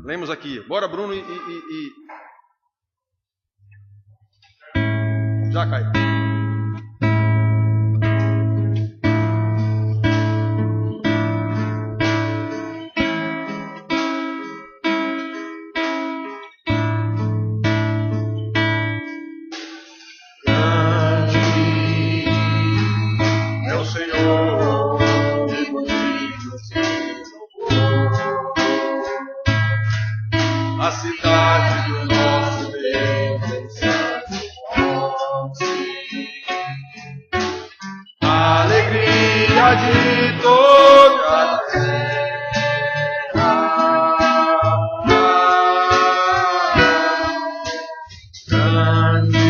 Lemos aqui. Bora, Bruno Já cai. A cidade do nosso Deus, a alegria de toda a terra. Grande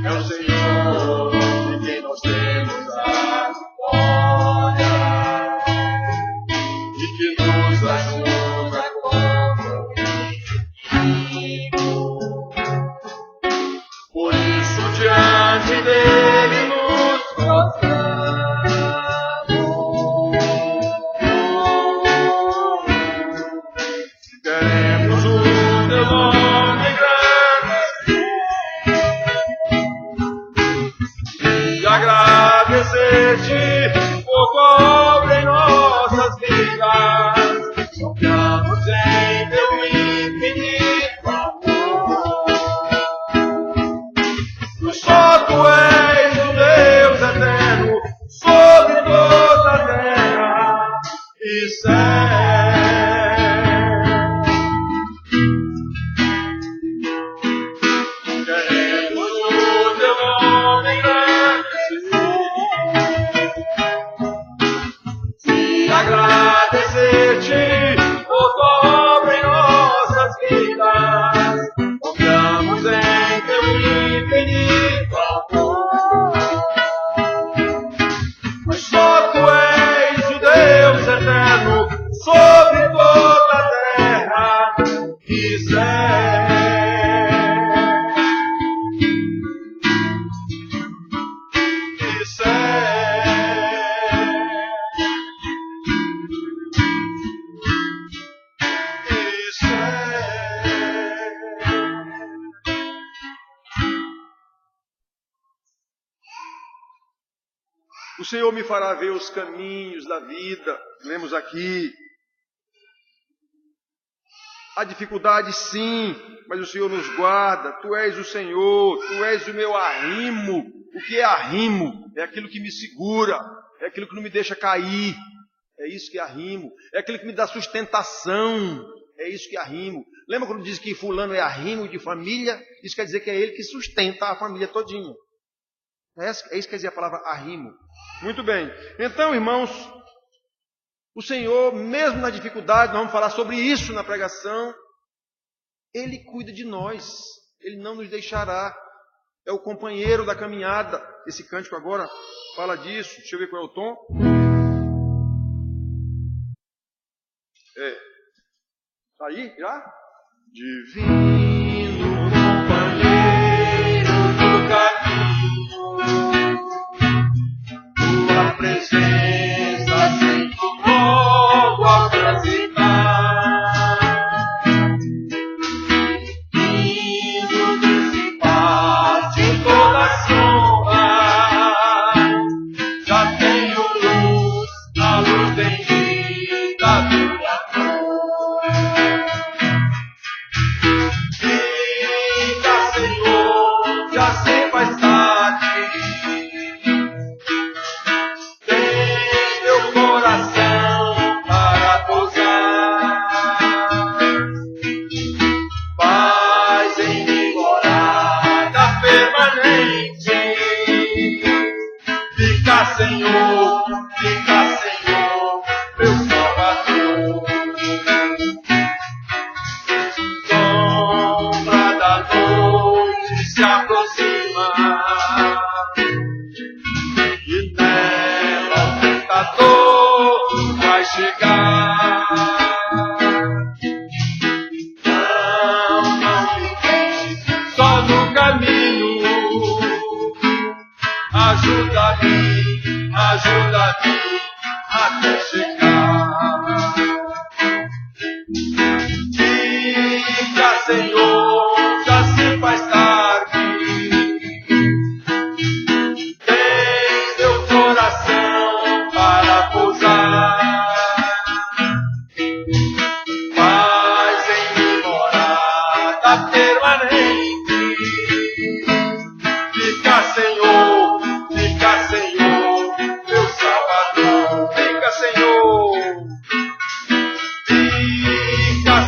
é o Senhor, de quem nós temos a glória e que nos ajuda. Por isso diante dele nos prostramos, queremos o teu nome grande e agradecer-te por tua obra em nossas vidas. Confiamos em teu infinito amor. Só tu és o Deus eterno sobre toda a terra e céu. Queremos o teu nome engrandecer e agradecer-te por tua obra em nossas vidas. Confiamos em teu infinito amor. Mas só tu és o Deus eterno sobre toda a terra e céu. E céu. E céu. O Senhor me fará ver os caminhos da vida. Lemos aqui. Há dificuldade sim, mas o Senhor nos guarda. Tu és o Senhor, tu és o meu arrimo. O que é arrimo? É aquilo que me segura, é aquilo que não me deixa cair. É isso que é arrimo. É aquilo que me dá sustentação. É isso que é arrimo. Lembra quando diz que fulano é arrimo de família? Isso quer dizer que é ele que sustenta a família todinha. É isso que quer dizer a palavra arrimo. Muito bem. Então, irmãos, o Senhor, mesmo na dificuldade, nós vamos falar sobre isso na pregação, Ele cuida de nós. Ele não nos deixará. É o companheiro da caminhada. Esse cântico agora fala disso. Deixa eu ver qual é o tom. Tá aí já? Divino companheiro do caminho, tua presença sempre logo ao transitar, indo dissipar de toda a sombra, já tenho luz, a luz bendita do teu amor. Fica, Senhor, já sei mais tarde. Tem meu coração para pousar. Paz em mim morada permanente. Fica, Senhor, meu Salvador.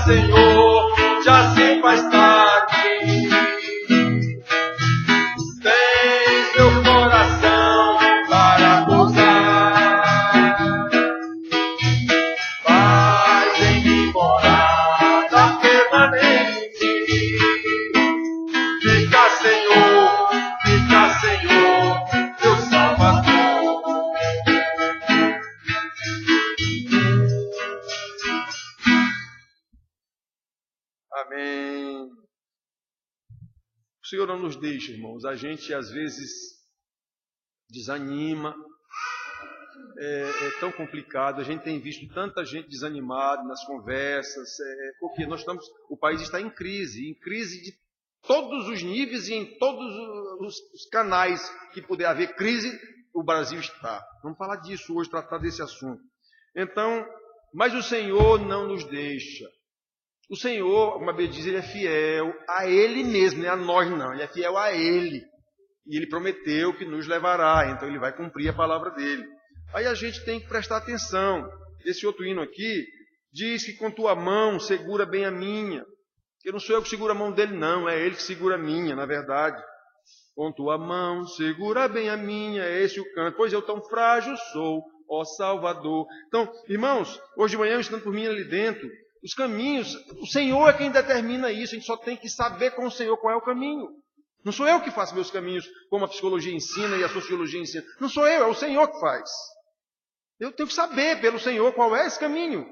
Senhor, já se faz tarde. Tens meu coração para pousar. Faz em mim morada permanente. Fica, Senhor, meu Salvador. Amém. O Senhor não nos deixa, irmãos. A gente às vezes desanima. É tão complicado. A gente tem visto tanta gente desanimada nas conversas, porque o país está em crise de todos os níveis e em todos os canais que puder haver crise, o Brasil está. Vamos falar disso hoje, tratar desse assunto. Então, mas o Senhor não nos deixa. O Senhor, como a Bíblia diz, Ele é fiel a Ele mesmo, não é a nós não, Ele é fiel a Ele. E Ele prometeu que nos levará, então Ele vai cumprir a palavra dEle. Aí a gente tem que prestar atenção. Esse outro hino aqui diz que com tua mão segura bem a minha. Que não sou eu que seguro a mão dele não, é Ele que segura a minha, na verdade. Com tua mão segura bem a minha, é esse o canto. Pois eu tão frágil sou, ó Salvador. Então, irmãos, hoje de manhã eu estando por mim ali dentro, os caminhos, o Senhor é quem determina isso, a gente só tem que saber com o Senhor qual é o caminho. Não sou eu que faço meus caminhos, como a psicologia ensina e a sociologia ensina. Não sou eu, é o Senhor que faz. Eu tenho que saber pelo Senhor qual é esse caminho.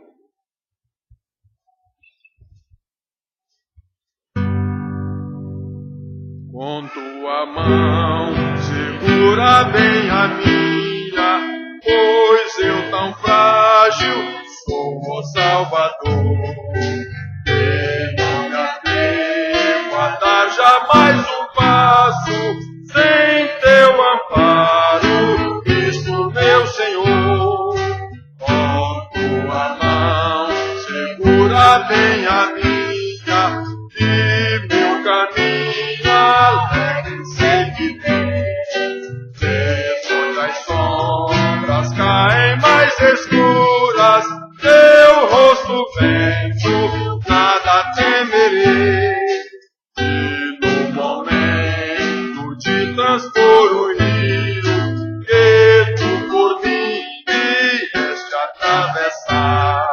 Com tua mão segura bem a minha, pois eu tão frágil sou, ó Salvador. E não me atrevo a dar jamais um passo sem teu amparo, Cristo meu Senhor. Com tua mão segura bem a minha, e meu caminho alegre sei que tem. Depois as sombras caem mais escuras, teu rosto vendo, nada temerei. E no momento de transpor o rio, que tu por mim vieste atravessar,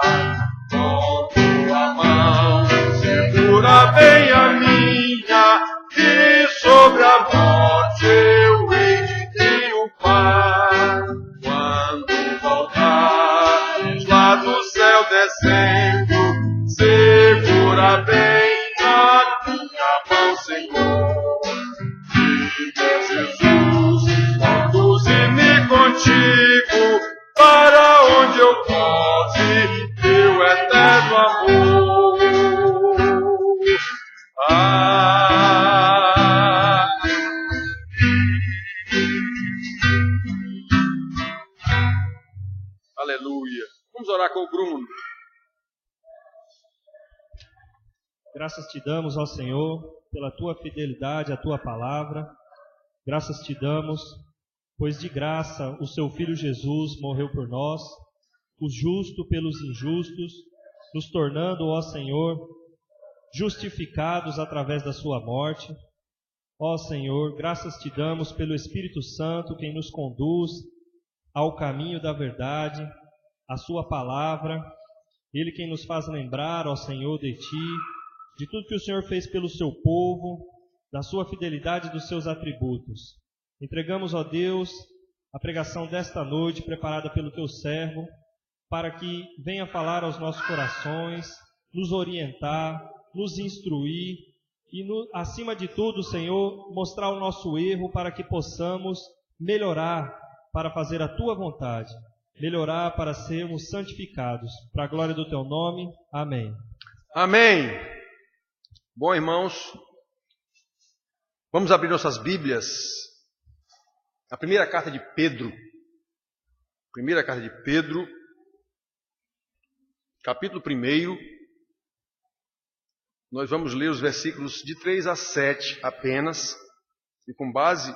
com tua mão segura bem a minha, e sobre a morte eu hei de triunfar. Quando voltares lá do céu descendo, segura bem a minha mão, Senhor. Diga, Jesus, conduze-me contigo, para onde eu posse teu eterno amor. Aleluia. Vamos orar com o Bruno. Graças te damos, ó Senhor, pela tua fidelidade à tua palavra. Graças te damos, pois de graça o seu Filho Jesus morreu por nós, o justo pelos injustos, nos tornando, ó Senhor, justificados através da sua morte. Ó Senhor, graças te damos pelo Espírito Santo, quem nos conduz ao caminho da verdade, a sua palavra. Ele quem nos faz lembrar, ó Senhor, de ti, de tudo que o Senhor fez pelo seu povo, da sua fidelidade e dos seus atributos. Entregamos, ó Deus, a pregação desta noite, preparada pelo teu servo, para que venha falar aos nossos corações, nos orientar, nos instruir e, acima de tudo, Senhor, mostrar o nosso erro para que possamos melhorar para fazer a tua vontade, melhorar para sermos santificados. Para a glória do teu nome. Amém. Amém. Bom, irmãos, vamos abrir nossas Bíblias. A primeira carta de Pedro. Primeira carta de Pedro, capítulo 1. Nós vamos ler os versículos de 3 a 7 apenas. E com base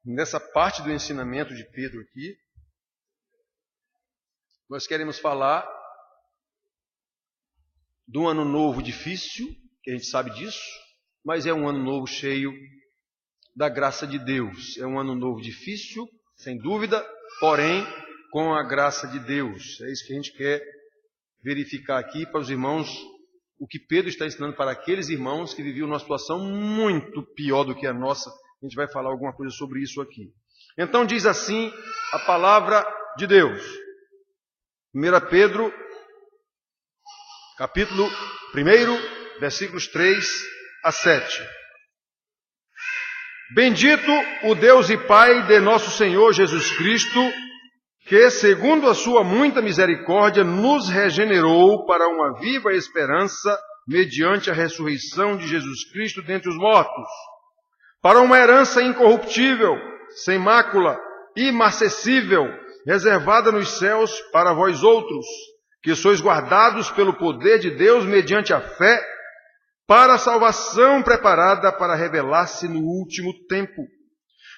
nessa parte do ensinamento de Pedro aqui, nós queremos falar de um ano novo difícil, que a gente sabe disso, mas é um ano novo cheio da graça de Deus. É um ano novo difícil, sem dúvida, porém com a graça de Deus. É isso que a gente quer verificar aqui para os irmãos, o que Pedro está ensinando para aqueles irmãos que viviam numa situação muito pior do que a nossa. A gente vai falar alguma coisa sobre isso aqui. Então diz assim a palavra de Deus. 1 Pedro, capítulo 1, versículos 3 a 7. Bendito o Deus e Pai de nosso Senhor Jesus Cristo, que, segundo a sua muita misericórdia, nos regenerou para uma viva esperança mediante a ressurreição de Jesus Cristo dentre os mortos, para uma herança incorruptível, sem mácula, imarcessível, reservada nos céus para vós outros, que sois guardados pelo poder de Deus mediante a fé, para a salvação preparada para revelar-se no último tempo.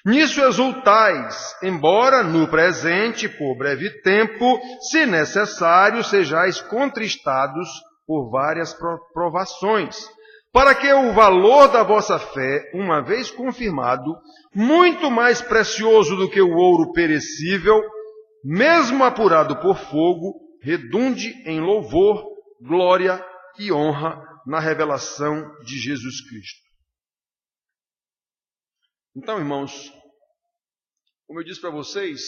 Nisso exultais, embora no presente, por breve tempo, se necessário, sejais contristados por várias provações, para que o valor da vossa fé, uma vez confirmado, muito mais precioso do que o ouro perecível, mesmo apurado por fogo, redunde em louvor, glória e honra na revelação de Jesus Cristo. Então, irmãos, como eu disse para vocês,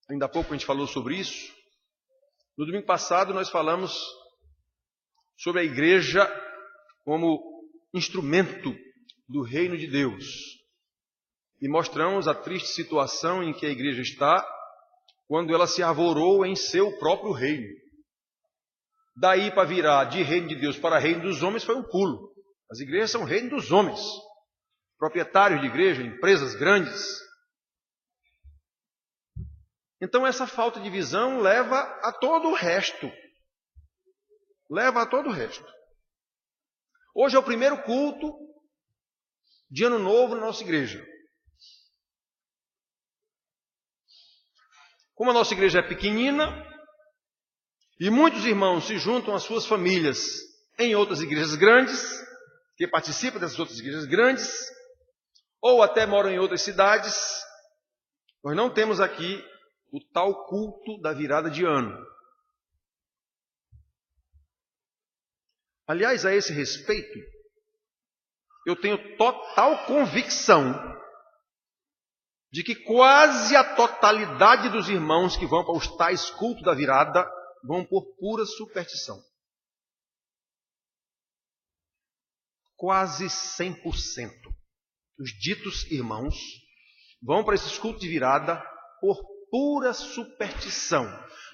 ainda há pouco a gente falou sobre isso. No domingo passado nós falamos sobre a igreja como instrumento do reino de Deus. E mostramos a triste situação em que a igreja está quando ela se arvorou em seu próprio reino. Daí para virar de reino de Deus para reino dos homens foi um pulo. As igrejas são o reino dos homens, proprietários de igreja, empresas grandes. Então essa falta de visão leva a todo o resto. Hoje é o primeiro culto de ano novo na nossa igreja. Como a nossa igreja é pequenina e muitos irmãos se juntam às suas famílias em outras igrejas grandes, que participam dessas outras igrejas grandes, ou até moram em outras cidades, nós não temos aqui o tal culto da virada de ano. Aliás, a esse respeito, eu tenho total convicção de que quase a totalidade dos irmãos que vão para os tais cultos da virada vão por pura superstição. Quase 100% dos ditos irmãos vão para esses cultos de virada por pura superstição.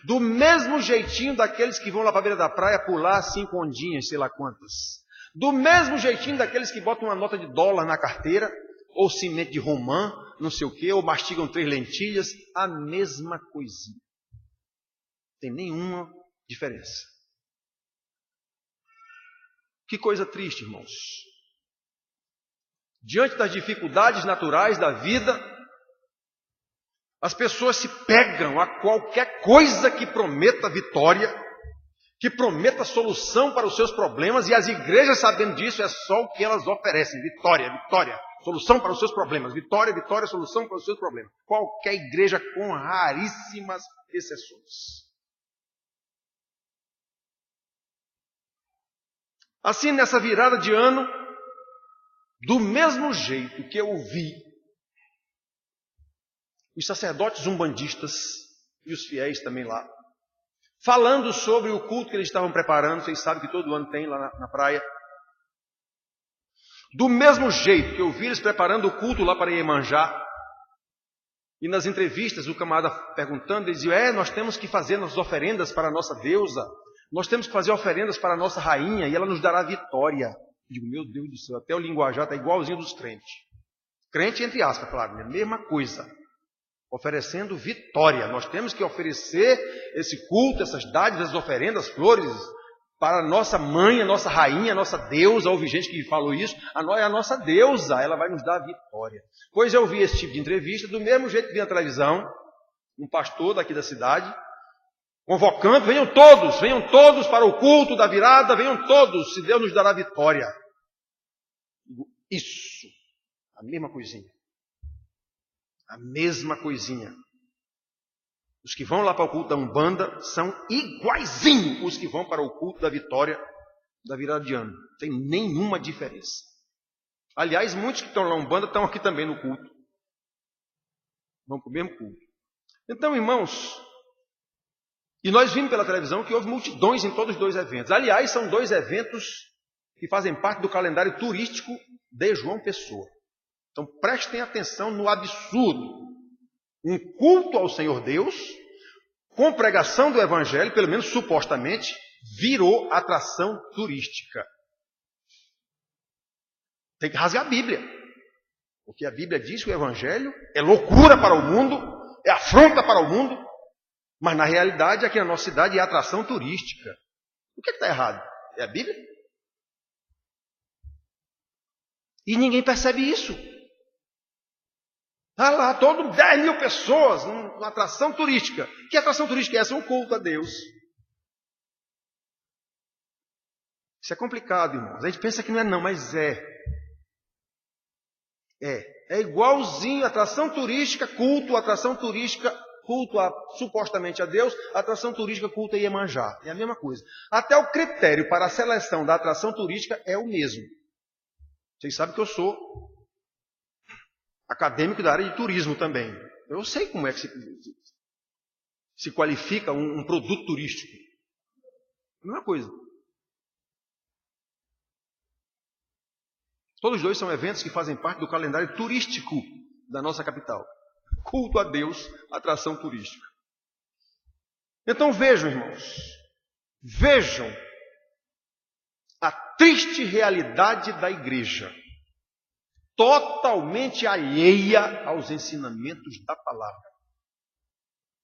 Do mesmo jeitinho daqueles que vão lá para a beira da praia pular 5 ondinhas, sei lá quantas. Do mesmo jeitinho daqueles que botam uma nota de dólar na carteira, ou semente de romã, não sei o quê, ou mastigam 3 lentilhas, a mesma coisinha. Não tem nenhuma diferença. Que coisa triste, irmãos. Diante das dificuldades naturais da vida, as pessoas se pegam a qualquer coisa que prometa vitória, que prometa solução para os seus problemas, e as igrejas, sabendo disso, é só o que elas oferecem. Vitória, vitória, solução para os seus problemas. Vitória, vitória, solução para os seus problemas. Qualquer igreja, com raríssimas exceções. Assim, nessa virada de ano, do mesmo jeito que eu vi os sacerdotes umbandistas e os fiéis também lá, falando sobre o culto que eles estavam preparando, vocês sabem que todo ano tem lá na praia. Do mesmo jeito que eu vi eles preparando o culto lá para Iemanjá, e nas entrevistas o camarada perguntando, eles diziam, nós temos que fazer nossas oferendas para a nossa deusa, nós temos que fazer oferendas para a nossa rainha, e ela nos dará vitória. Eu digo, meu Deus do céu, até o linguajar está igualzinho dos crentes. Crente entre aspas, claro, né? Mesma coisa. Oferecendo vitória. Nós temos que oferecer esse culto, essas dádivas, essas oferendas, flores, para a nossa mãe, a nossa rainha, a nossa deusa. Houve gente que falou isso. É a nossa deusa, ela vai nos dar vitória. Pois eu vi esse tipo de entrevista, do mesmo jeito que vi na televisão, um pastor daqui da cidade, convocando, venham todos para o culto da virada, venham todos, se Deus nos dará vitória. Isso, a mesma coisinha. A mesma coisinha. Os que vão lá para o culto da Umbanda são iguaizinhos os que vão para o culto da vitória da virada de ano. Não tem nenhuma diferença. Aliás, muitos que estão lá na Umbanda estão aqui também no culto. Vão para o mesmo culto. Então, irmãos, e nós vimos pela televisão que houve multidões em todos os dois eventos. Aliás, são dois eventos que fazem parte do calendário turístico de João Pessoa. Então prestem atenção no absurdo. Um culto ao Senhor Deus, com pregação do Evangelho, pelo menos supostamente, virou atração turística. Tem que rasgar a Bíblia. Porque a Bíblia diz que o Evangelho é loucura para o mundo, é afronta para o mundo, mas na realidade aqui na nossa cidade é atração turística. O que está errado? É a Bíblia? E ninguém percebe isso. Está lá, 10 mil pessoas, numa atração turística. Que atração turística é essa? Um culto a Deus. Isso é complicado, irmãos. A gente pensa que não é não, mas é. É igualzinho, atração turística, culto, atração turística, culto supostamente a Deus, atração turística, culto a Iemanjá. É a mesma coisa. Até o critério para a seleção da atração turística é o mesmo. Vocês sabem que eu sou acadêmico da área de turismo também. Eu sei como é que se qualifica um produto turístico. A mesma coisa. Todos dois são eventos que fazem parte do calendário turístico da nossa capital. Culto a Deus, atração turística. Então vejam, irmãos. Vejam a triste realidade da igreja. Totalmente alheia aos ensinamentos da palavra.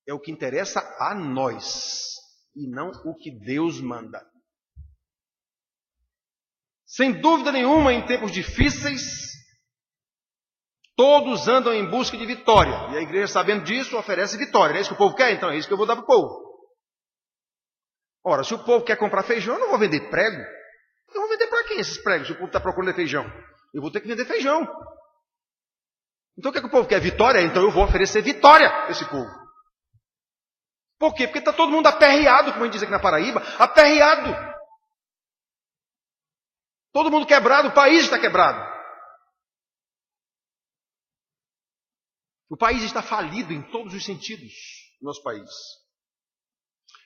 É o que interessa a nós e não o que Deus manda. Sem dúvida nenhuma, em tempos difíceis, todos andam em busca de vitória. E a igreja, sabendo disso, oferece vitória. Não é isso que o povo quer? Então é isso que eu vou dar para o povo. Ora, se o povo quer comprar feijão, eu não vou vender prego. Eu vou vender para quem esses pregos, se o povo está procurando feijão? Eu vou ter que vender feijão. Então o que é que o povo quer? Vitória? Então eu vou oferecer vitória a esse povo. Por quê? Porque está todo mundo aperreado, como a gente diz aqui na Paraíba, aperreado. Todo mundo quebrado, o país está quebrado. O país está falido em todos os sentidos, no nosso país.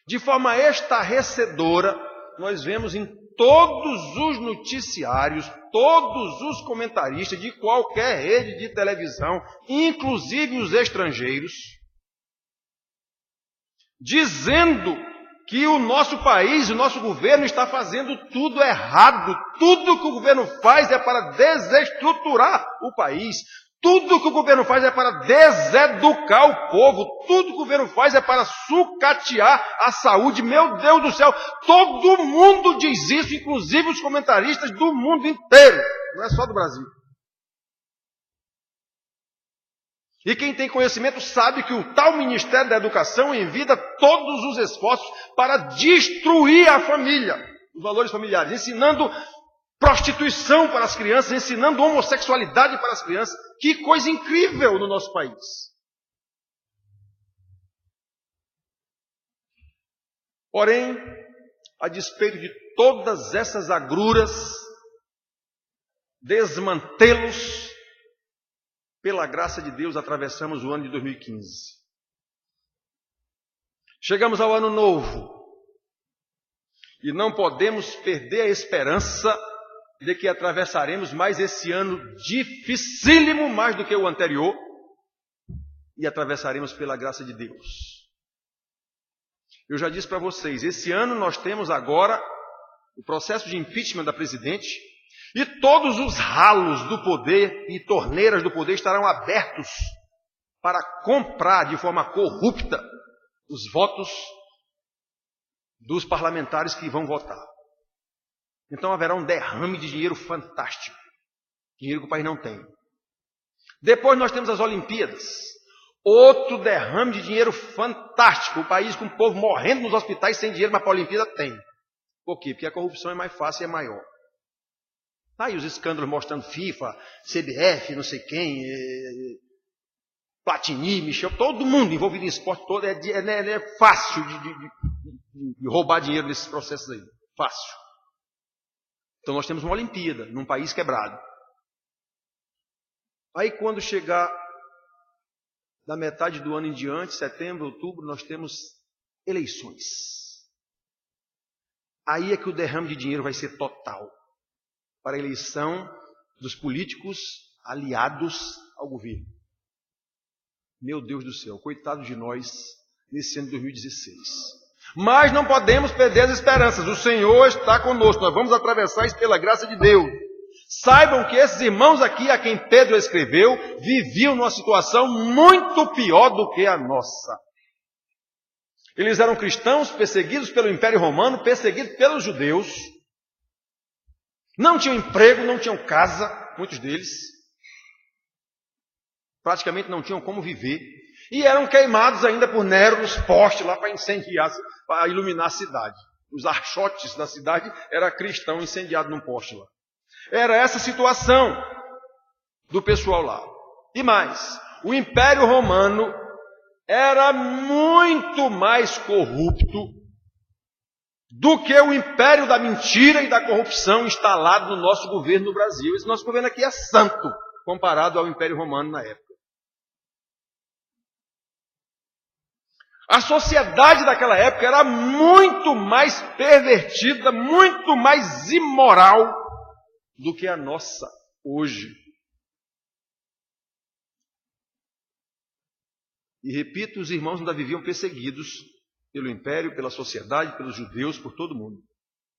De forma estarrecedora, nós vemos em todos os noticiários, todos os comentaristas de qualquer rede de televisão, inclusive os estrangeiros, dizendo que o nosso país, o nosso governo está fazendo tudo errado. Tudo que o governo faz é para desestruturar o país. Tudo que o governo faz é para deseducar o povo. Tudo que o governo faz é para sucatear a saúde. Meu Deus do céu, todo mundo diz isso, inclusive os comentaristas do mundo inteiro. Não é só do Brasil. E quem tem conhecimento sabe que o tal Ministério da Educação envia todos os esforços para destruir a família, os valores familiares, ensinando prostituição para as crianças, ensinando homossexualidade para as crianças. Que coisa incrível no nosso país. Porém, a despeito de todas essas agruras, desmantelos, pela graça de Deus, atravessamos o ano de 2015. Chegamos ao ano novo. E não podemos perder a esperança de que atravessaremos mais esse ano dificílimo, mais do que o anterior. E atravessaremos pela graça de Deus. Eu já disse para vocês, esse ano nós temos agora o processo de impeachment da presidente. E todos os ralos do poder e torneiras do poder estarão abertos para comprar de forma corrupta os votos dos parlamentares que vão votar. Então haverá um derrame de dinheiro fantástico. Dinheiro que o país não tem. Depois nós temos as Olimpíadas. Outro derrame de dinheiro fantástico. O país com o povo morrendo nos hospitais sem dinheiro, mas para a Olimpíada tem. Por quê? Porque a corrupção é mais fácil e é maior. Aí os escândalos mostrando FIFA, CBF, não sei quem, Platini, Michel, todo mundo envolvido em esporte todo. É fácil de roubar dinheiro nesses processos aí. Fácil. Então nós temos uma Olimpíada num país quebrado. Aí quando chegar da metade do ano em diante, setembro, outubro, nós temos eleições. Aí é que o derrame de dinheiro vai ser total para a eleição dos políticos aliados ao governo. Meu Deus do céu, coitado de nós nesse ano de 2016. Mas não podemos perder as esperanças. O Senhor está conosco. Nós vamos atravessar isso pela graça de Deus. Saibam que esses irmãos aqui, a quem Pedro escreveu, viviam numa situação muito pior do que a nossa. Eles eram cristãos, perseguidos pelo Império Romano, perseguidos pelos judeus. Não tinham emprego, não tinham casa, muitos deles. Praticamente não tinham como viver. E eram queimados ainda por Nero nos postes lá para incendiar, para iluminar a cidade. Os archotes da cidade era cristão incendiado num poste lá. Era essa situação do pessoal lá. E mais, o Império Romano era muito mais corrupto do que o império da mentira e da corrupção instalado no nosso governo no Brasil. Esse nosso governo aqui é santo, comparado ao Império Romano na época. A sociedade daquela época era muito mais pervertida, muito mais imoral do que a nossa hoje. E repito, os irmãos ainda viviam perseguidos pelo império, pela sociedade, pelos judeus, por todo mundo.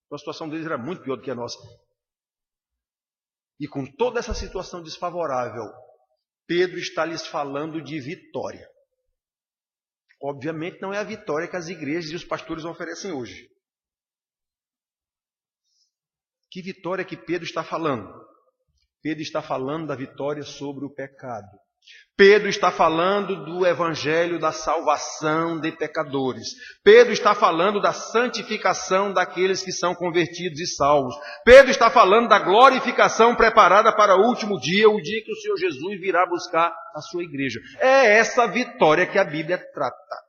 Então a situação deles era muito pior do que a nossa. E com toda essa situação desfavorável, Pedro está lhes falando de vitória. Obviamente não é a vitória que as igrejas e os pastores oferecem hoje. Que vitória que Pedro está falando? Pedro está falando da vitória sobre o pecado. Pedro está falando do evangelho da salvação de pecadores. Pedro está falando da santificação daqueles que são convertidos e salvos. Pedro está falando da glorificação preparada para o último dia, o dia que o Senhor Jesus virá buscar a sua igreja. É essa vitória que a Bíblia trata.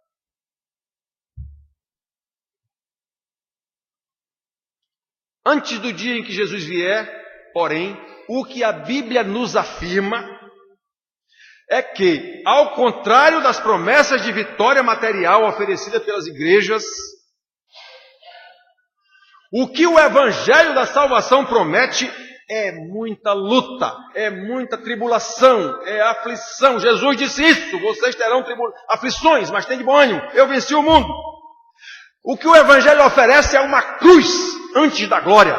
Antes do dia em que Jesus vier, porém, o que a Bíblia nos afirma é que, ao contrário das promessas de vitória material oferecidas pelas igrejas, o que o Evangelho da salvação promete é muita luta, é muita tribulação, é aflição. Jesus disse isso: vocês terão aflições, mas tem de bom ânimo, eu venci o mundo. O que o Evangelho oferece é uma cruz antes da glória.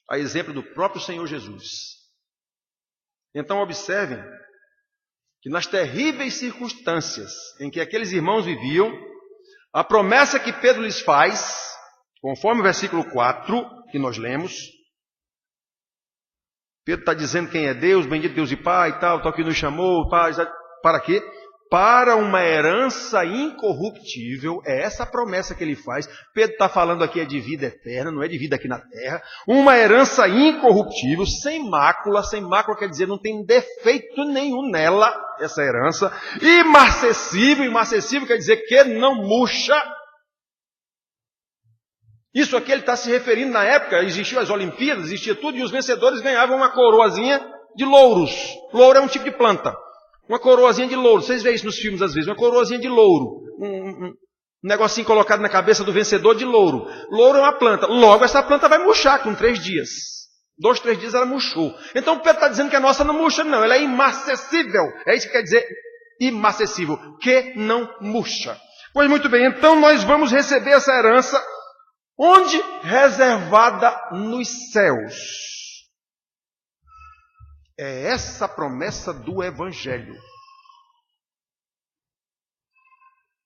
A exemplo do próprio Senhor Jesus. Então observem que nas terríveis circunstâncias em que aqueles irmãos viviam, a promessa que Pedro lhes faz, conforme o versículo 4 que nós lemos, Pedro está dizendo quem é Deus, bendito Deus e Pai, tal que nos chamou, para quê? Para uma herança incorruptível. É essa a promessa que ele faz. Pedro está falando aqui de vida eterna, não é de vida aqui na terra. Uma herança incorruptível, sem mácula. Sem mácula quer dizer não tem defeito nenhum nela, essa herança. Imarcessível, imarcessível quer dizer que não murcha. Isso aqui ele está se referindo na época, existiam as Olimpíadas, existia tudo, e os vencedores ganhavam uma coroazinha de louros. Louro é um tipo de planta. Uma coroazinha de louro. Vocês veem isso nos filmes às vezes. Uma coroazinha de louro. Um negocinho colocado na cabeça do vencedor de louro. Louro é uma planta. Logo, essa planta vai murchar com 3 dias. 2, 3 dias ela murchou. Então o Pedro está dizendo que a nossa não murcha, não. Ela é imarcessível. É isso que quer dizer imarcessível. Que não murcha. Pois muito bem. Então nós vamos receber essa herança. Onde? Reservada nos céus. É essa a promessa do Evangelho.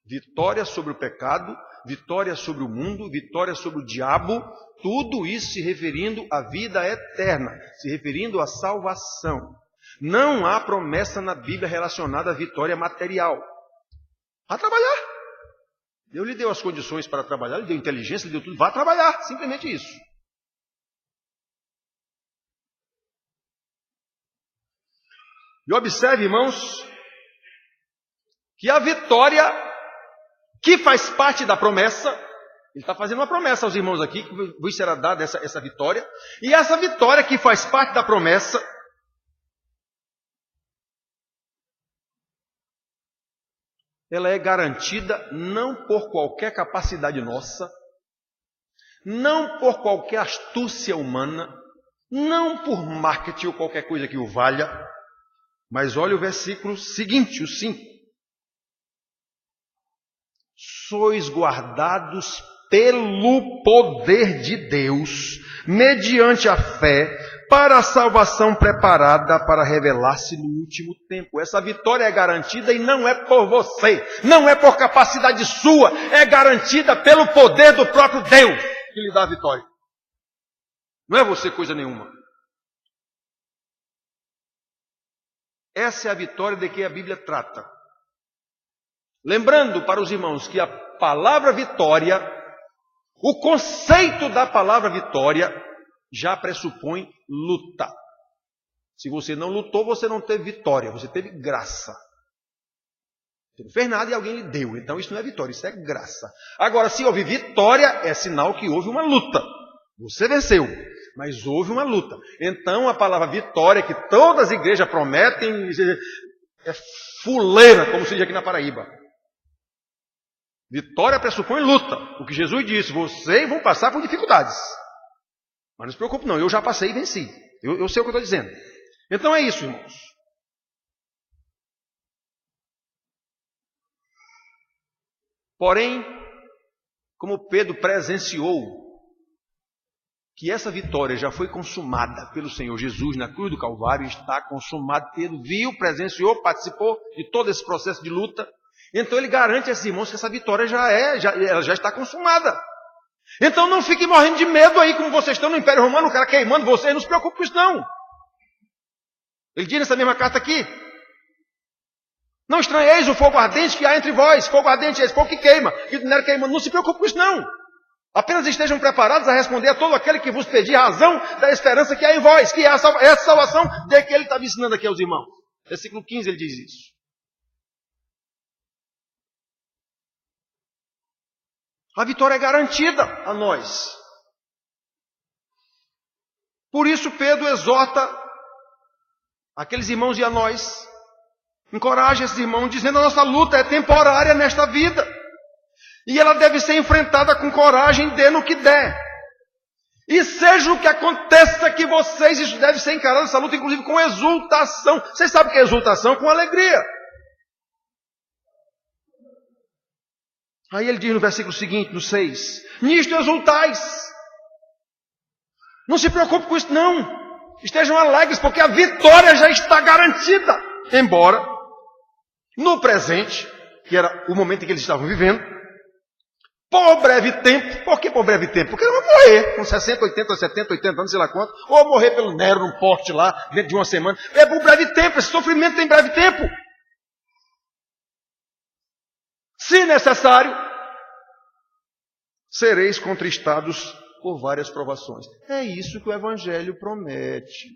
Vitória sobre o pecado, vitória sobre o mundo, vitória sobre o diabo, tudo isso se referindo à vida eterna, se referindo à salvação. Não há promessa na Bíblia relacionada à vitória material. Vá trabalhar. Deus lhe deu as condições para trabalhar, lhe deu inteligência, lhe deu tudo. Vá trabalhar, simplesmente isso. E observe, irmãos, que a vitória que faz parte da promessa, ele está fazendo uma promessa aos irmãos aqui, que vos será dada essa vitória, e essa vitória que faz parte da promessa, ela é garantida não por qualquer capacidade nossa, não por qualquer astúcia humana, não por marketing ou qualquer coisa que o valha, mas olha o versículo seguinte, o 5. Sois guardados pelo poder de Deus, mediante a fé, para a salvação preparada para revelar-se no último tempo. Essa vitória é garantida e não é por você, não é por capacidade sua, é garantida pelo poder do próprio Deus que lhe dá a vitória. Não é você coisa nenhuma. Essa é a vitória de que a Bíblia trata. Lembrando para os irmãos que a palavra vitória, o conceito da palavra vitória, já pressupõe luta. Se você não lutou, você não teve vitória, você teve graça. Você não fez nada e alguém lhe deu. Então isso não é vitória, isso é graça. Agora, se houve vitória, é sinal que houve uma luta. Você venceu, mas houve uma luta. Então a palavra vitória, que todas as igrejas prometem, é fuleira, como se diz aqui na Paraíba. Vitória pressupõe luta. O que Jesus disse, vocês vão passar por dificuldades. Mas não se preocupe não, eu já passei e venci. Eu sei o que eu estou dizendo. Então é isso, irmãos. Porém, como Pedro presenciou que essa vitória já foi consumada pelo Senhor Jesus na cruz do Calvário, está consumado, Pedro viu, presenciou, participou de todo esse processo de luta. Então ele garante a esses irmãos que essa vitória ela já está consumada. Então não fiquem morrendo de medo aí, como vocês estão no Império Romano, o cara queimando vocês, não se preocupe com isso não. Ele diz nessa mesma carta aqui: não estranheis o fogo ardente que há entre vós, fogo ardente é esse fogo que queima, que não era queimando, não se preocupe com isso não. Apenas estejam preparados a responder a todo aquele que vos pedir razão da esperança que há em vós, que é essa salvação de que ele estava ensinando aqui aos irmãos. Versículo 15 ele diz isso. A vitória é garantida a nós. Por isso Pedro exorta aqueles irmãos e a nós, encoraja esses irmãos, dizendo: a nossa luta é temporária nesta vida. E ela deve ser enfrentada com coragem, dê no que der. E seja o que aconteça que vocês, isso deve ser encarado, essa luta, inclusive com exultação. Vocês sabem o que é exultação? Com alegria. Aí ele diz no versículo seguinte, no 6, nisto exultais. Não se preocupe com isso não. Estejam alegres, porque a vitória já está garantida. Embora, no presente, que era o momento em que eles estavam vivendo, por breve tempo. Por que por breve tempo? Porque eles vão morrer com 60, 80, 70, 80 anos, sei lá quanto. Ou morrer pelo Nero num porte lá, dentro de uma semana. É por breve tempo, esse sofrimento tem breve tempo. Se necessário, sereis contristados por várias provações. É isso que o Evangelho promete.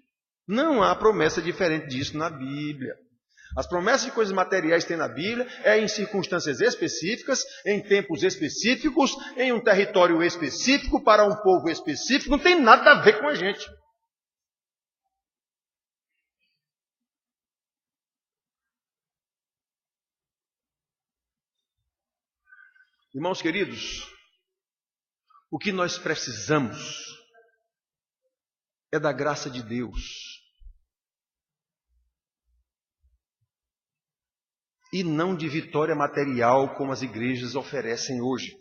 Não há promessa diferente disso na Bíblia. As promessas de coisas materiais que tem na Bíblia é em circunstâncias específicas, em tempos específicos, em um território específico, para um povo específico. Não tem nada a ver com a gente. Irmãos queridos, o que nós precisamos é da graça de Deus. E não de vitória material como as igrejas oferecem hoje.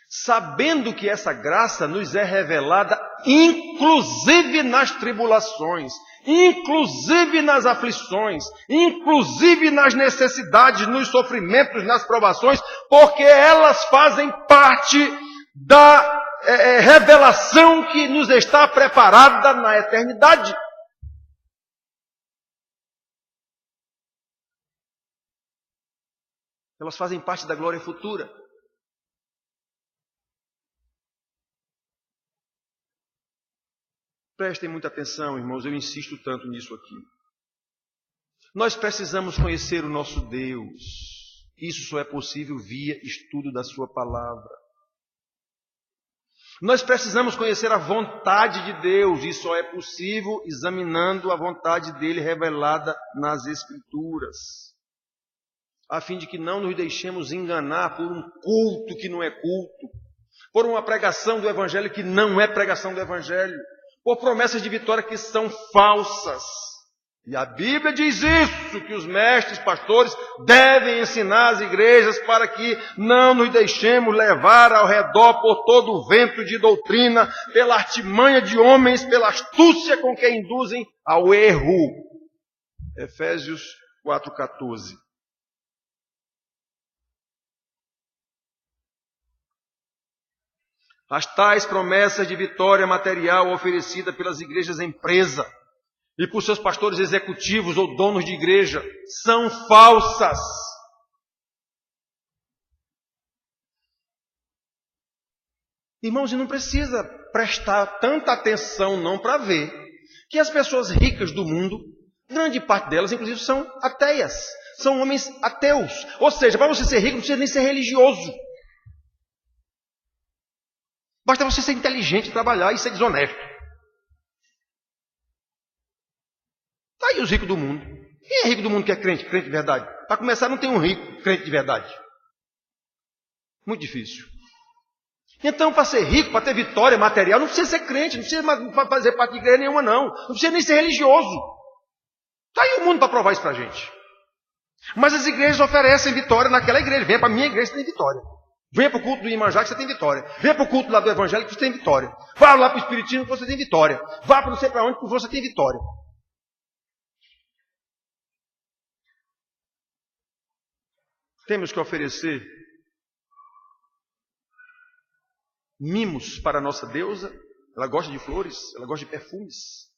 Sabendo que essa graça nos é revelada inclusive nas tribulações, inclusive nas aflições, inclusive nas necessidades, nos sofrimentos, nas provações, porque elas fazem parte da revelação que nos está preparada na eternidade. Elas fazem parte da glória futura. Prestem muita atenção, irmãos, eu insisto tanto nisso aqui. Nós precisamos conhecer o nosso Deus. Isso só é possível via estudo da sua palavra. Nós precisamos conhecer a vontade de Deus. Isso só é possível examinando a vontade dele revelada nas Escrituras. A fim de que não nos deixemos enganar por um culto que não é culto, por uma pregação do Evangelho que não é pregação do Evangelho, por promessas de vitória que são falsas. E a Bíblia diz isso, que os mestres, pastores, devem ensinar as igrejas para que não nos deixemos levar ao redor por todo o vento de doutrina, pela artimanha de homens, pela astúcia com que induzem ao erro. Efésios 4,14. As tais promessas de vitória material oferecida pelas igrejas empresa e por seus pastores executivos ou donos de igreja são falsas. Irmãos, e não precisa prestar tanta atenção não para ver que as pessoas ricas do mundo, grande parte delas inclusive são ateias, são homens ateus. Ou seja, para você ser rico não precisa nem ser religioso. Basta você ser inteligente, trabalhar e ser desonesto. Está aí os ricos do mundo. Quem é rico do mundo que é crente? Crente de verdade. Para começar, não tem um rico crente de verdade. Muito difícil. Então, para ser rico, para ter vitória material, não precisa ser crente, não precisa fazer parte de igreja nenhuma, não. Não precisa nem ser religioso. Está aí o mundo para provar isso para a gente. Mas as igrejas oferecem vitória naquela igreja. Venha para a minha igreja, você tem vitória. Venha para o culto do Imanjá que você tem vitória. Venha para o culto lá do Evangelho que você tem vitória. Vá lá para o Espiritismo que você tem vitória. Vá para não sei para onde que você tem vitória. Temos que oferecer mimos para a nossa deusa. Ela gosta de flores, ela gosta de perfumes.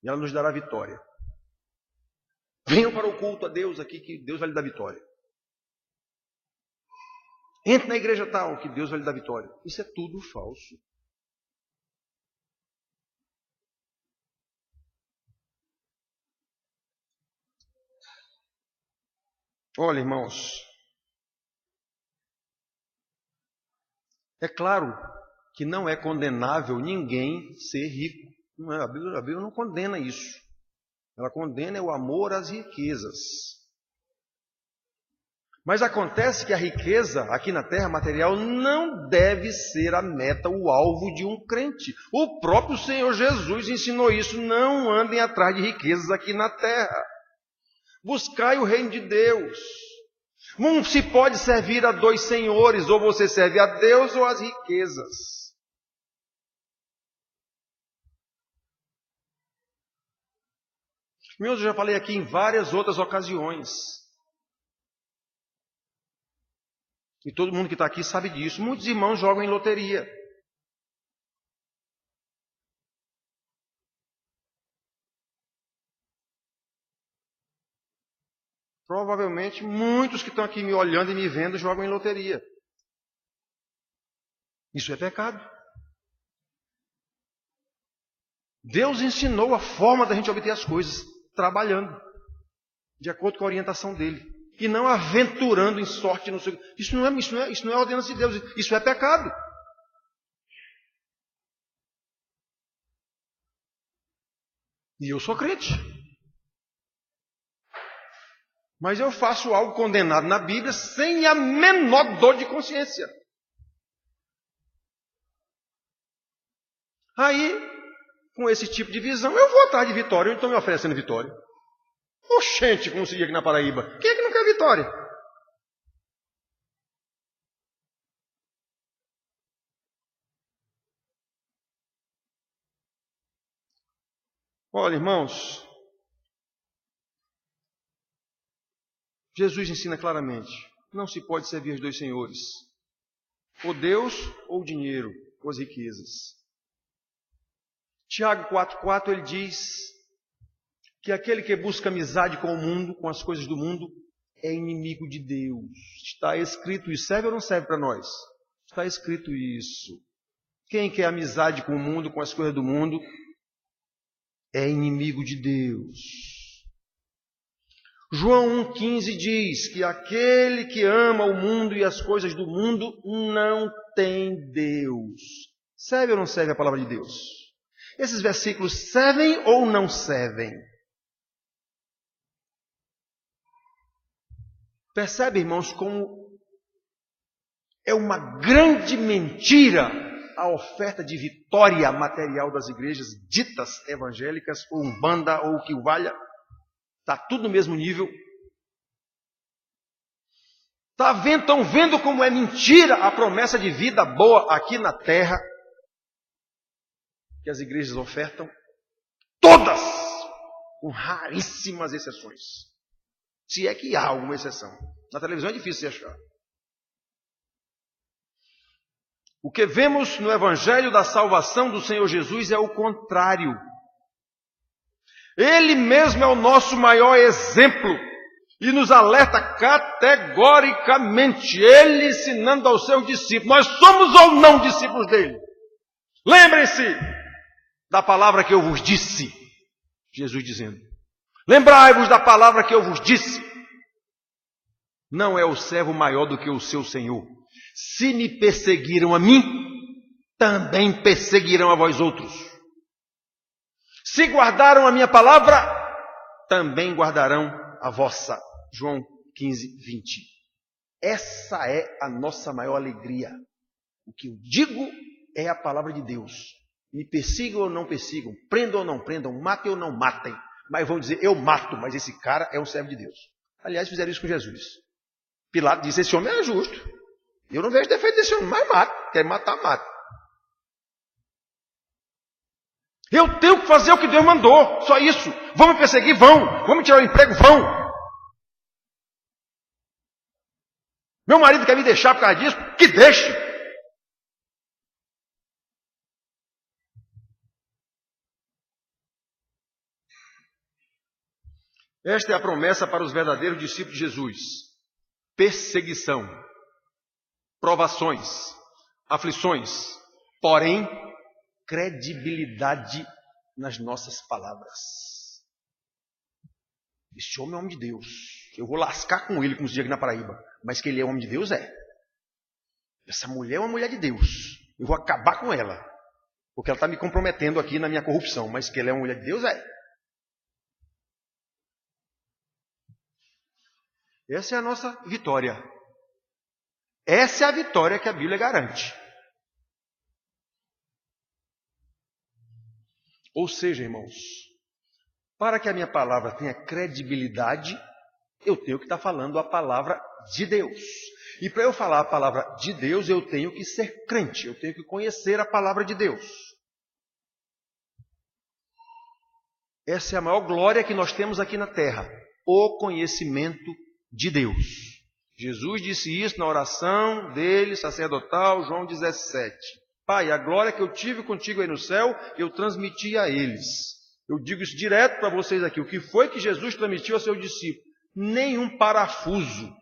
E ela nos dará vitória. Venham para o culto a Deus aqui que Deus vai lhe dar vitória. Entre na igreja tal, que Deus vai lhe dar vitória. Isso é tudo falso. Olha, irmãos, é claro que não é condenável ninguém ser rico. Não é, a Bíblia não condena isso. Ela condena o amor às riquezas. Mas acontece que a riqueza aqui na terra material não deve ser a meta, o alvo de um crente. O próprio Senhor Jesus ensinou isso. Não andem atrás de riquezas aqui na terra. Buscai o reino de Deus. Não se pode servir a dois senhores, ou você serve a Deus ou às riquezas. Meus, eu já falei aqui em várias outras ocasiões. E todo mundo que está aqui sabe disso. Muitos irmãos jogam em loteria. Provavelmente muitos que estão aqui me olhando e me vendo jogam em loteria. Isso é pecado. Deus ensinou a forma da gente obter as coisas, trabalhando, de acordo com a orientação dele. E não aventurando em sorte. No seu... Isso não é ordenança de Deus, isso é pecado. E eu sou crente. Mas eu faço algo condenado na Bíblia sem a menor dor de consciência. Aí, com esse tipo de visão, eu vou atrás de vitória, ou então me oferecendo vitória. Oxente, como se diz aqui na Paraíba. Quem é que não quer vitória? Olha, irmãos, Jesus ensina claramente, não se pode servir os dois senhores, ou Deus ou o dinheiro, ou as riquezas. Tiago 4,4 ele diz que aquele que busca amizade com o mundo, com as coisas do mundo, é inimigo de Deus. Está escrito isso. Serve ou não serve para nós? Está escrito isso. Quem quer amizade com o mundo, com as coisas do mundo, é inimigo de Deus. João 1,15 diz que aquele que ama o mundo e as coisas do mundo não tem Deus. Serve ou não serve a palavra de Deus? Esses versículos servem ou não servem? Percebe, irmãos, como é uma grande mentira a oferta de vitória material das igrejas ditas evangélicas, ou umbanda, ou o que o valha. Está tudo no mesmo nível. Estão vendo como é mentira a promessa de vida boa aqui na terra que as igrejas ofertam? Todas, com raríssimas exceções. Se é que há alguma exceção. Na televisão é difícil de achar. O que vemos no Evangelho da salvação do Senhor Jesus é o contrário. Ele mesmo é o nosso maior exemplo e nos alerta categoricamente, ele ensinando aos seus discípulos. Nós somos ou não discípulos dele? Lembrem-se da palavra que eu vos disse, Jesus dizendo. Lembrai-vos da palavra que eu vos disse. Não é o servo maior do que o seu Senhor. Se me perseguiram a mim, também perseguirão a vós outros. Se guardaram a minha palavra, também guardarão a vossa. João 15:20. Essa é a nossa maior alegria. O que eu digo é a palavra de Deus. Me persigam ou não persigam, prendam ou não prendam, matem ou não matem. Mas vão dizer, eu mato, mas esse cara é um servo de Deus. Aliás, fizeram isso com Jesus. Pilato disse, esse homem é justo. Eu não vejo defeito desse homem, mas mata. Quer matar, mata. Eu tenho que fazer o que Deus mandou, só isso. Vão me perseguir? Vão. Vão me tirar o emprego? Vão. Meu marido quer me deixar por causa disso? Que deixe. Esta é a promessa para os verdadeiros discípulos de Jesus. Perseguição, provações, aflições, porém, credibilidade nas nossas palavras. Esse homem é homem de Deus. Eu vou lascar com ele, como se diz aqui na Paraíba. Mas que ele é homem de Deus, é. Essa mulher é uma mulher de Deus. Eu vou acabar com ela. Porque ela está me comprometendo aqui na minha corrupção. Mas que ela é uma mulher de Deus, é. Essa é a nossa vitória. Essa é a vitória que a Bíblia garante. Ou seja, irmãos, para que a minha palavra tenha credibilidade, eu tenho que estar falando a palavra de Deus. E para eu falar a palavra de Deus, eu tenho que ser crente, eu tenho que conhecer a palavra de Deus. Essa é a maior glória que nós temos aqui na terra, o conhecimento de Deus. Jesus disse isso na oração dele, sacerdotal, João 17. Pai, a glória que eu tive contigo aí no céu, eu transmiti a eles. Eu digo isso direto para vocês aqui. O que foi que Jesus transmitiu aos seus discípulos? Nenhum parafuso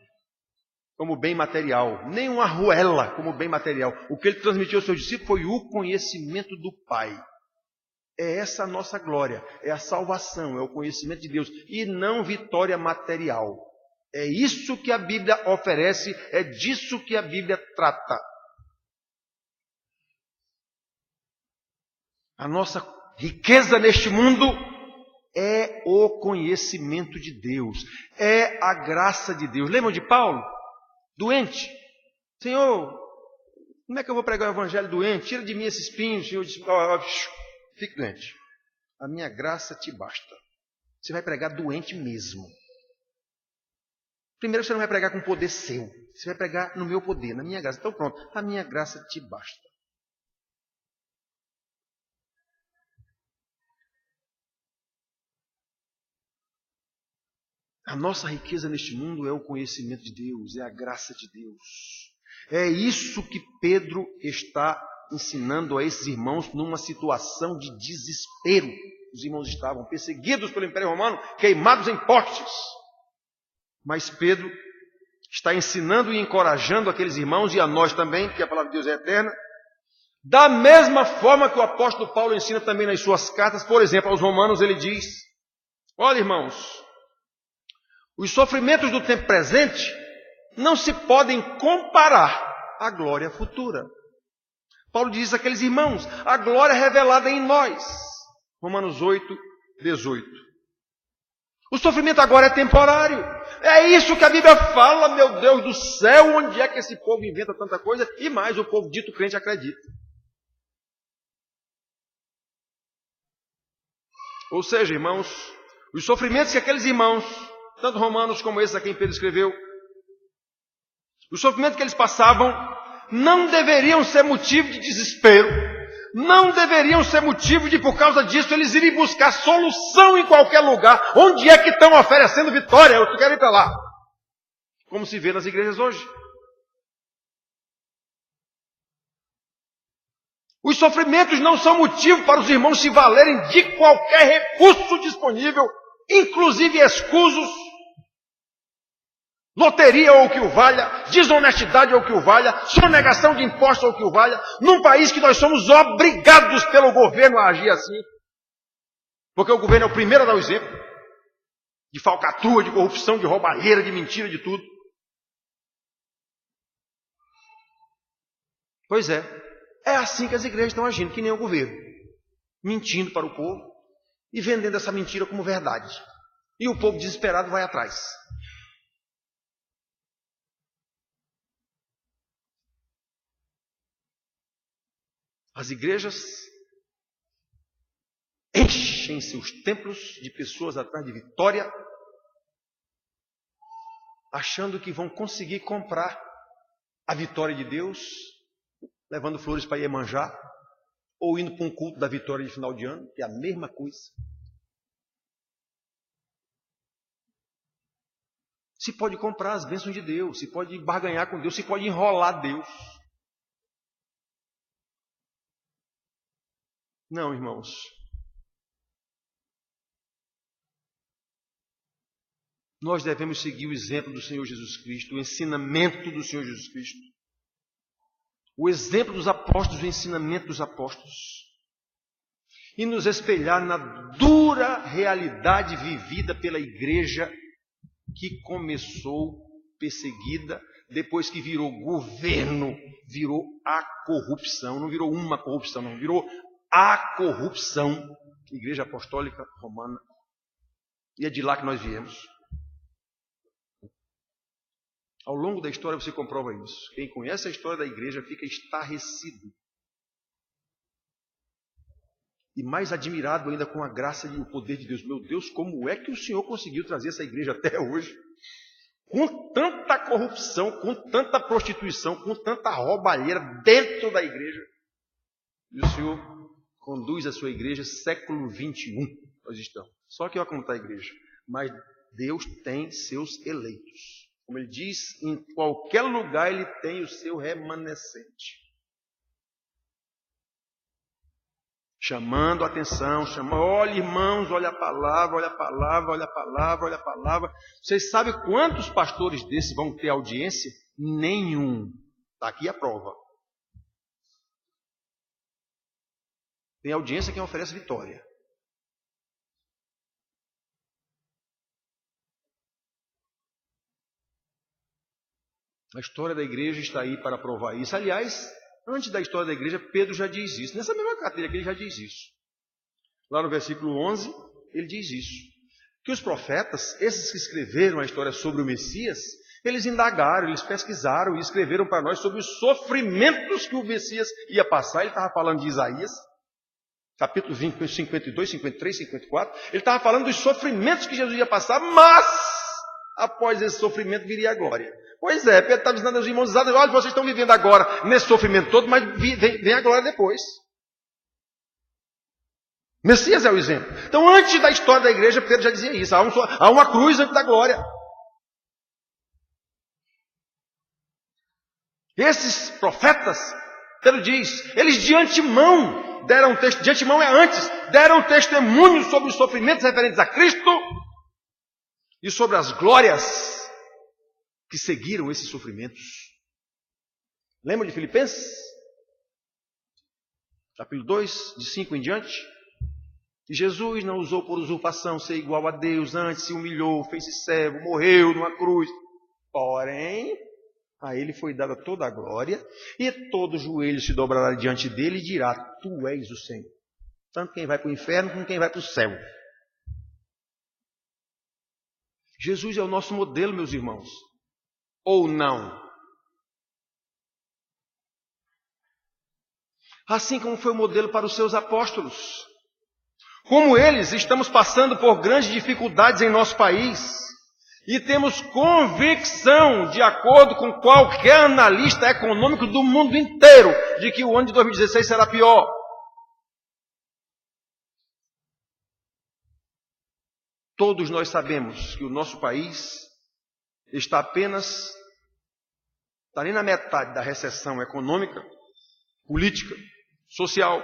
como bem material, nenhuma arruela como bem material. O que ele transmitiu aos seus discípulos foi o conhecimento do Pai. É essa a nossa glória, é a salvação, é o conhecimento de Deus, e não vitória material. É isso que a Bíblia oferece, é disso que a Bíblia trata. A nossa riqueza neste mundo é o conhecimento de Deus, é a graça de Deus. Lembram de Paulo? Doente. Senhor, como é que eu vou pregar o evangelho doente? Tira de mim esse espinho. O Senhor disse, fique doente. A minha graça te basta. Você vai pregar doente mesmo. Primeiro você não vai pregar com poder seu. Você vai pregar no meu poder, na minha graça. Então pronto, a minha graça te basta. A nossa riqueza neste mundo é o conhecimento de Deus, é a graça de Deus. É isso que Pedro está ensinando a esses irmãos numa situação de desespero. Os irmãos estavam perseguidos pelo Império Romano, queimados em postes. Mas Pedro está ensinando e encorajando aqueles irmãos, e a nós também, porque a palavra de Deus é eterna, da mesma forma que o apóstolo Paulo ensina também nas suas cartas. Por exemplo, aos Romanos ele diz: olha, irmãos, os sofrimentos do tempo presente não se podem comparar à glória futura. Paulo diz àqueles irmãos: a glória revelada em nós. Romanos 8, 18. O sofrimento agora é temporário. É isso que a Bíblia fala, meu Deus do céu, onde é que esse povo inventa tanta coisa? E mais, o povo dito crente acredita. Ou seja, irmãos, os sofrimentos que aqueles irmãos, tanto romanos como esses a quem Pedro escreveu, os sofrimentos que eles passavam, não deveriam ser motivo de desespero, não deveriam ser motivo de, por causa disso, eles irem buscar solução em qualquer lugar. Onde é que estão oferecendo vitória? Eu quero ir para lá. Como se vê nas igrejas hoje. Os sofrimentos não são motivo para os irmãos se valerem de qualquer recurso disponível, inclusive escusos, loteria ou o que o valha, desonestidade ou o que o valha, sonegação de impostos ou o que o valha, num país que nós somos obrigados pelo governo a agir assim. Porque o governo é o primeiro a dar o exemplo de falcatrua, de corrupção, de roubalheira, de mentira, de tudo. Pois é. É assim que as igrejas estão agindo, que nem o governo. Mentindo para o povo e vendendo essa mentira como verdade. E o povo desesperado vai atrás. As igrejas enchem seus templos de pessoas atrás de vitória, achando que vão conseguir comprar a vitória de Deus, levando flores para Iemanjá, ou indo para um culto da vitória de final de ano, que é a mesma coisa. Se pode comprar as bênçãos de Deus, se pode barganhar com Deus, se pode enrolar Deus. Não, irmãos. Nós devemos seguir o exemplo do Senhor Jesus Cristo, o ensinamento do Senhor Jesus Cristo. O exemplo dos apóstolos, o ensinamento dos apóstolos. E nos espelhar na dura realidade vivida pela igreja que começou perseguida, depois que virou governo, virou a corrupção. Não virou uma corrupção, não. Virou a corrupção. Igreja Apostólica Romana. E é de lá que nós viemos. Ao longo da história você comprova isso. Quem conhece a história da igreja fica estarrecido. E mais admirado ainda com a graça e o poder de Deus. Meu Deus, como é que o Senhor conseguiu trazer essa igreja até hoje? Com tanta corrupção, com tanta prostituição, com tanta roubalheira dentro da igreja. E o Senhor conduz a sua igreja século 21. Nós estamos. Só que olha como está a igreja. Mas Deus tem seus eleitos. Como ele diz, em qualquer lugar ele tem o seu remanescente. Chamando a atenção, olha irmãos, olha a palavra, olha a palavra, olha a palavra, olha a palavra. Vocês sabem quantos pastores desses vão ter audiência? Nenhum. Está aqui a prova. Tem audiência quem oferece vitória. A história da igreja está aí para provar isso. Aliás, antes da história da igreja, Pedro já diz isso. Nessa mesma cartilha que ele já diz isso. Lá no versículo 11, ele diz isso. Que os profetas, esses que escreveram a história sobre o Messias, eles indagaram, eles pesquisaram e escreveram para nós sobre os sofrimentos que o Messias ia passar. Ele estava falando de Isaías, capítulo 20, 52, 53, 54. Ele estava falando dos sofrimentos que Jesus ia passar, mas após esse sofrimento viria a glória. Pois é, Pedro estava ensinando aos irmãos, olha, vocês estão vivendo agora nesse sofrimento todo, mas vem a glória depois. Messias é o exemplo. Então, antes da história da igreja, Pedro já dizia isso. Há uma cruz antes da glória. Esses profetas, Pedro diz, eles de antemão deram testemunho, de antemão é antes, deram testemunho sobre os sofrimentos referentes a Cristo e sobre as glórias que seguiram esses sofrimentos. Lembra de Filipenses? Capítulo 2, de 5 em diante. Que Jesus não usou por usurpação ser igual a Deus, antes se humilhou, fez-se servo, morreu numa cruz. Porém, a ele foi dada toda a glória, e todo joelho se dobrará diante dele e dirá: Tu és o Senhor. Tanto quem vai para o inferno como quem vai para o céu. Jesus é o nosso modelo, meus irmãos. Ou não? Assim como foi o modelo para os seus apóstolos. Como eles, estamos passando por grandes dificuldades em nosso país. E temos convicção, de acordo com qualquer analista econômico do mundo inteiro, de que o ano de 2016 será pior. Todos nós sabemos que o nosso país está nem na metade da recessão econômica, política, social,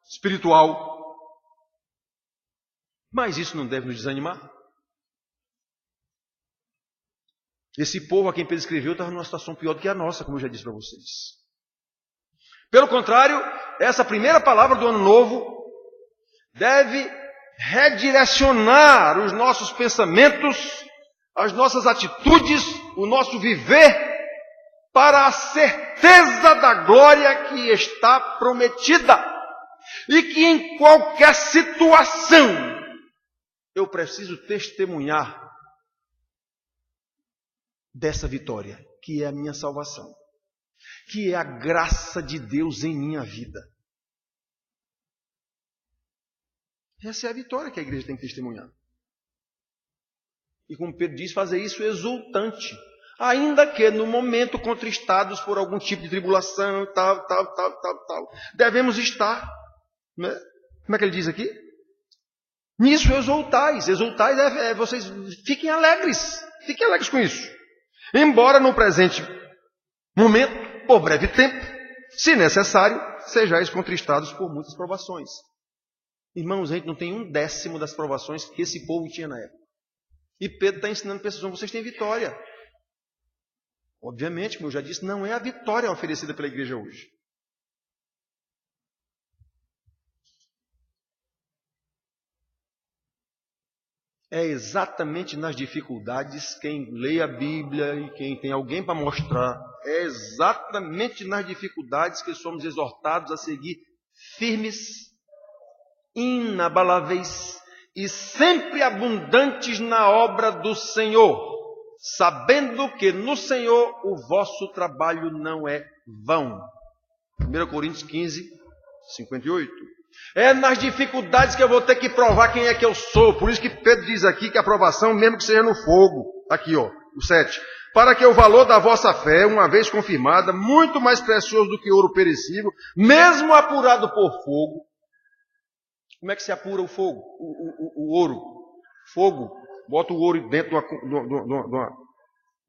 espiritual. Mas isso não deve nos desanimar. Esse povo a quem Pedro escreveu estava numa situação pior do que a nossa, como eu já disse para vocês. Pelo contrário, essa primeira palavra do ano novo deve redirecionar os nossos pensamentos, as nossas atitudes, o nosso viver para a certeza da glória que está prometida. E que em qualquer situação eu preciso testemunhar dessa vitória, que é a minha salvação, que é a graça de Deus em minha vida. Essa é a vitória que a igreja tem que testemunhar. E como Pedro diz, fazer isso exultante, ainda que no momento contristados por algum tipo de tribulação, tal. Devemos estar, né? Como é que ele diz aqui? Nisso exultais. Exultais vocês fiquem alegres com isso. Embora no presente momento, por breve tempo, se necessário, sejais contristados por muitas provações. Irmãos, a gente não tem 1/10 das provações que esse povo tinha na época. E Pedro está ensinando para pessoas: vocês têm vitória. Obviamente, como eu já disse, não é a vitória oferecida pela igreja hoje. É exatamente nas dificuldades, quem lê a Bíblia e quem tem alguém para mostrar, é exatamente nas dificuldades que somos exortados a seguir firmes, inabaláveis e sempre abundantes na obra do Senhor, sabendo que no Senhor o vosso trabalho não é vão. 1 Coríntios 15, 58. É nas dificuldades que eu vou ter que provar quem é que eu sou. Por isso que Pedro diz aqui que a provação, mesmo que seja no fogo, aqui ó, o 7. Para que o valor da vossa fé, uma vez confirmada, muito mais precioso do que ouro perecível, mesmo apurado por fogo. Como é que se apura o fogo? O ouro. Fogo. Bota o ouro dentro de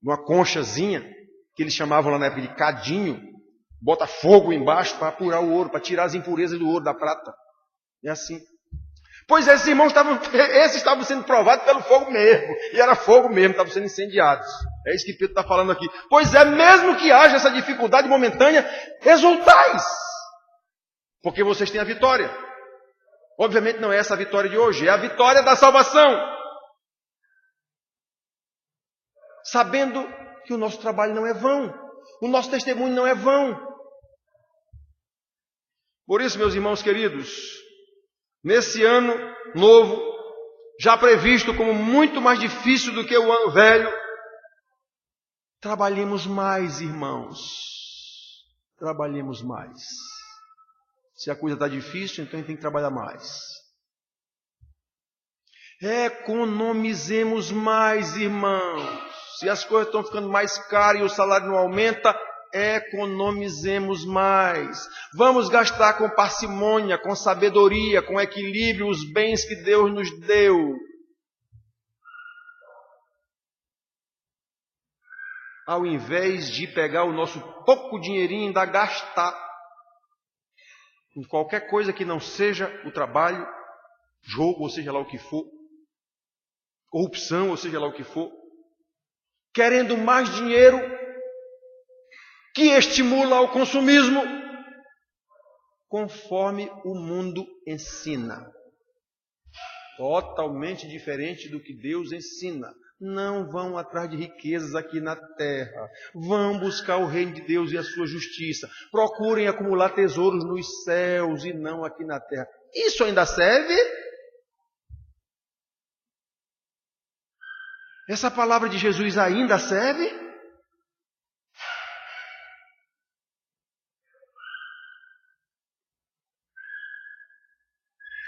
uma conchazinha, que eles chamavam lá na época de cadinho. Bota fogo embaixo para apurar o ouro, para tirar as impurezas do ouro, da prata. É assim. Pois esses irmãos estavam sendo provados pelo fogo mesmo. E era fogo mesmo, estavam sendo incendiados. É isso que Pedro está falando aqui. Pois é, mesmo que haja essa dificuldade momentânea, exultais. Porque vocês têm a vitória. Obviamente não é essa a vitória de hoje, é a vitória da salvação. Sabendo que o nosso trabalho não é vão. O nosso testemunho não é vão. Por isso, meus irmãos queridos, nesse ano novo, já previsto como muito mais difícil do que o ano velho, trabalhemos mais, irmãos. Trabalhemos mais. Se a coisa está difícil, então a gente tem que trabalhar mais. Economizemos mais, irmãos. Se as coisas estão ficando mais caras e o salário não aumenta, economizemos mais. Vamos gastar com parcimônia, com sabedoria, com equilíbrio os bens que Deus nos deu. Ao invés de pegar o nosso pouco dinheirinho e ainda gastar em qualquer coisa que não seja o trabalho, jogo, ou seja lá o que for, corrupção, ou seja lá o que for. querendo mais dinheiro, que estimula ao consumismo, conforme o mundo ensina. Totalmente diferente do que Deus ensina. Não vão atrás de riquezas aqui na terra. Vão buscar o reino de Deus e a sua justiça. Procurem acumular tesouros nos céus e não aqui na terra. Isso ainda serve? Essa palavra de Jesus ainda serve?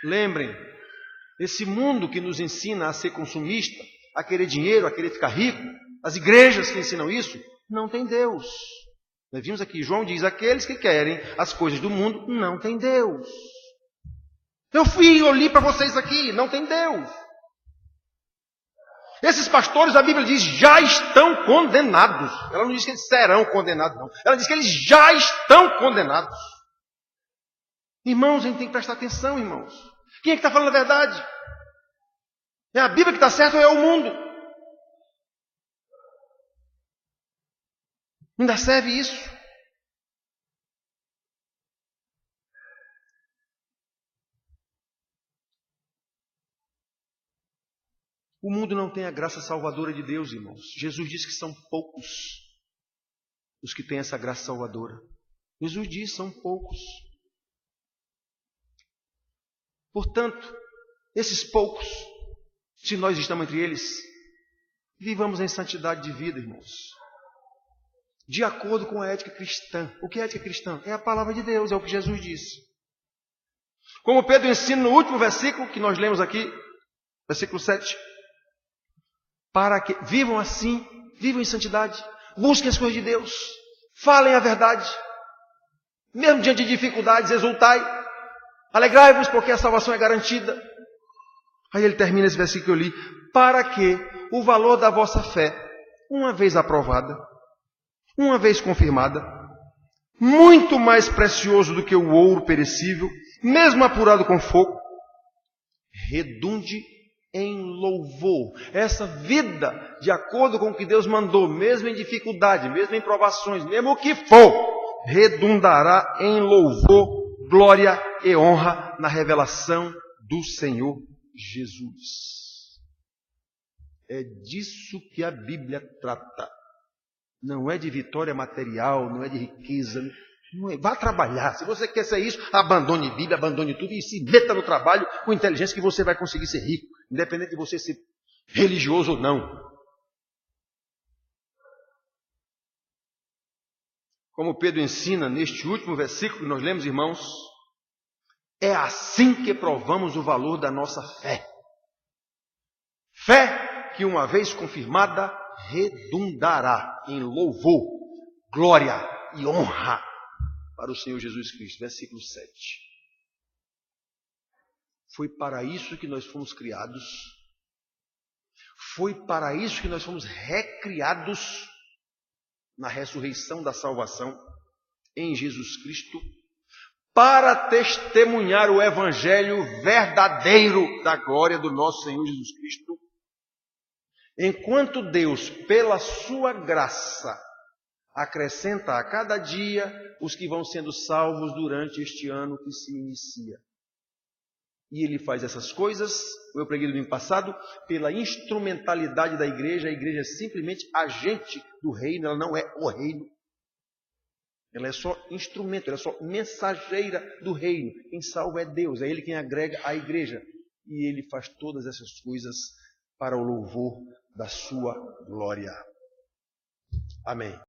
Lembrem, esse mundo que nos ensina a ser consumista, a querer dinheiro, a querer ficar rico, as igrejas que ensinam isso, não tem Deus. Nós vimos aqui, João diz, aqueles que querem as coisas do mundo, não tem Deus. Eu li para vocês aqui, não tem Deus. Esses pastores, a Bíblia diz, já estão condenados. Ela não diz que eles serão condenados, não. Ela diz que eles já estão condenados. Irmãos, a gente tem que prestar atenção, irmãos. Quem é que está falando a verdade? É a Bíblia que está certa ou é o mundo? Ainda serve isso? O mundo não tem a graça salvadora de Deus, irmãos. Jesus disse que são poucos os que têm essa graça salvadora. Jesus disse, são poucos. Portanto, esses poucos, se nós estamos entre eles, vivamos em santidade de vida, irmãos. De acordo com a ética cristã. O que é ética cristã? É a palavra de Deus, é o que Jesus disse. Como Pedro ensina no último versículo que nós lemos aqui, versículo 7. Para que vivam assim, vivam em santidade, busquem as coisas de Deus, falem a verdade, mesmo diante de dificuldades, exultai, alegrai-vos porque a salvação é garantida. Aí ele termina esse versículo que eu li, para que o valor da vossa fé, uma vez aprovada, uma vez confirmada, muito mais precioso do que o ouro perecível, mesmo apurado com fogo, redunde em louvor. Essa vida, de acordo com o que Deus mandou, mesmo em dificuldade, mesmo em provações, mesmo o que for, redundará em louvor, glória e honra na revelação do Senhor Jesus. É disso que a Bíblia trata. Não é de vitória material, não é de riqueza. Não é. Vá trabalhar. Se você quer ser isso, abandone Bíblia, abandone tudo e se meta no trabalho com inteligência que você vai conseguir ser rico, independente de você ser religioso ou não. Como Pedro ensina neste último versículo que nós lemos, irmãos, é assim que provamos o valor da nossa fé. Fé que, uma vez confirmada, redundará em louvor, glória e honra para o Senhor Jesus Cristo. Versículo 7. Foi para isso que nós fomos criados. Foi para isso que nós fomos recriados na ressurreição da salvação em Jesus Cristo, para testemunhar o evangelho verdadeiro da glória do nosso Senhor Jesus Cristo. Enquanto Deus, pela sua graça, acrescenta a cada dia os que vão sendo salvos durante este ano que se inicia. E Ele faz essas coisas, eu preguei no domingo passado, pela instrumentalidade da igreja. A igreja é simplesmente agente do reino, ela não é o reino. Ela é só instrumento, ela é só mensageira do reino. Quem salva é Deus, é Ele quem agrega a igreja. E Ele faz todas essas coisas para o louvor da sua glória. Amém.